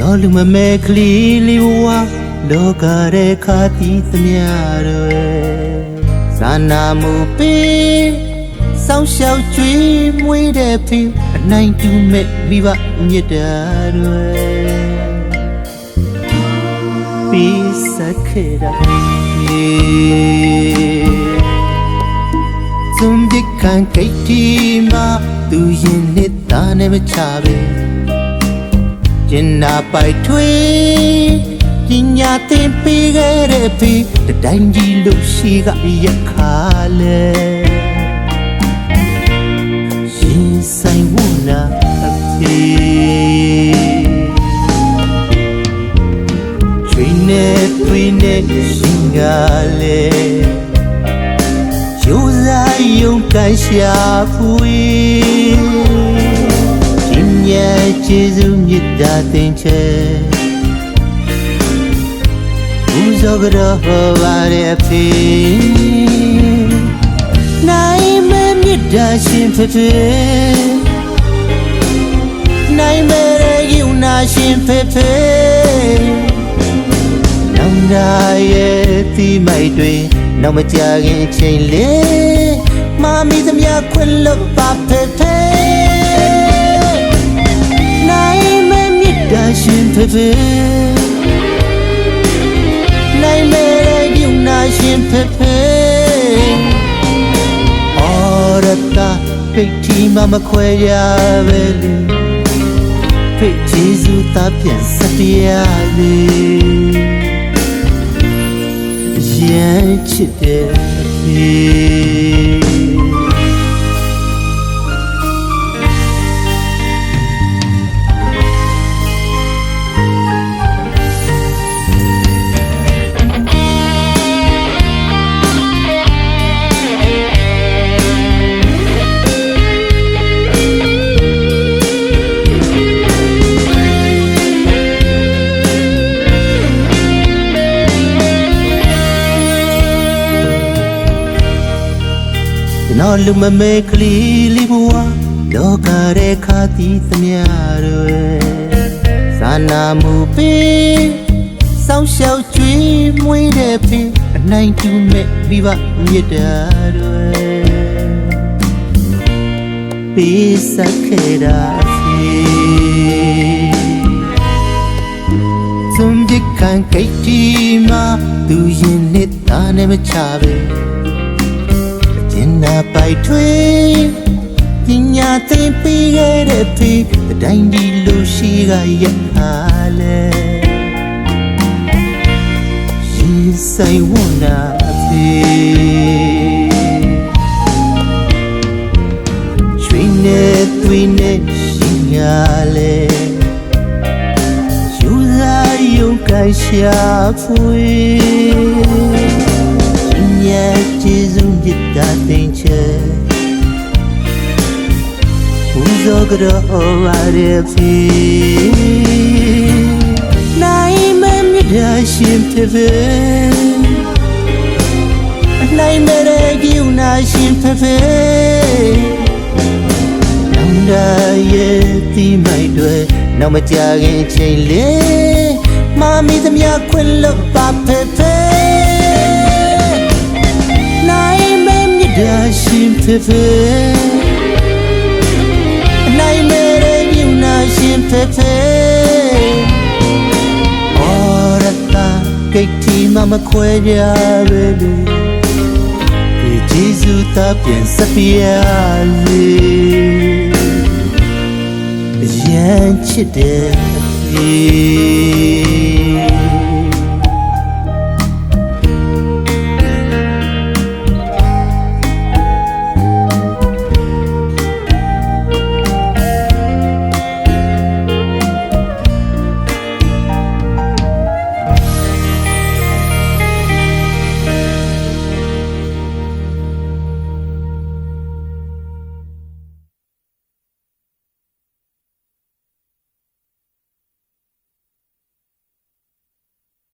နော်လူမမဲကလေးလေးဝါလောကရဲ့ခါတီးသမျှတွေဇာနာမှုပေးစောင်းရှောက်ကြွေးမွေးတဲ့ဖေးအနိုင်တူမဲ့မိဘမြတ်တာတွေပြီးစခဲ့တာဇွန်ဒီကန်ကိတ်တီမှာသူရင်နေတာနဲ့မချပဲကျင်နာပိုက်ထွေးပညာသင်ပေးခဲ့တဲ့ဖေးတတိုင်းကြီးလို့ရှိကရက်ခါလဲရင်ဆိုင်ဝနာအဖေချွေနဲ့သွေးနဲ့ရှင်ကလဲရိုးစားယုံကန်ရှာဖွေရှင်ရဲ့ကျေးဇူးမြတ်တာသင်ချေဦးစောကတော့ဟောပါရဲ့ဖေနိုင်မဲ့မြတ်တာရှင်ဖေဖေနိုင်မဲ့ယူနာရှင်ဖေဖေနောင်နာရဲ့တီးမိုက်တွေနောက်မကြခင်အချိန်လေးမမီသမျှခွင့်လွတ်ပါဖေဖေနိုင်မဲ့မြတ်တာရှင်ဖေဖေနိုင်မဲ့ယူနာရှင်ဖေဖေအော်ရတာဖိတ်ချီမမခွဲရပဲလေဖိတ်ကျေးဇူးသားပြန်စတရားလေရင်ချစ်တဲ့နော်လူမမဲကလေးလေးဘဝလောကရဲ့ခါတီးသမျှတွေဇာနာမှုပေးစောင်းရှောက်ကြွေးမွေးတဲ့ဖေးအနိုင်တူမဲ့မိဘမြတ်တာတွေပေးစခဲ့တာစီဇွန်ဒီကန်ကိတ်တီမှာသူရင်နေတာနဲ့မချပဲကျင်နာပိုက်ထွေးပညာသင်ပေးခဲ့တဲ့ဖေးတတိုင်းဒီလိုရှိကရက်ခါလဲရင်ဆိုင်ဝနာဖေးချွေနဲ့သွေးနဲ့ရှင်ရလဲယူစားယုံကန်ရှာဖွေကျေးဇူးမြတ်တာသင်ချေဦးစောကတော့ဟောပါရဲ့ဖေနိုင်မဲ့မြတ်တာရှင်ဖေဖေနိုင်မဲ့ယူနာရှင်ဖေဖေနောင်တရဲ့တီးမိုက်တွေနောက်မကြခင်ချိန်လေးမမီသမျှခွင့်လွတ်ပါဖေဖေဒါရှင်ဖေဖေနိုင်မဲ့ယူနာရှင်ဖေဖေအော်ရတာကိတ်တီမမခွဲကြပဲလေဒီဂျေဇူးသားပြန်စပြရလေရန်ချစ်တဲ့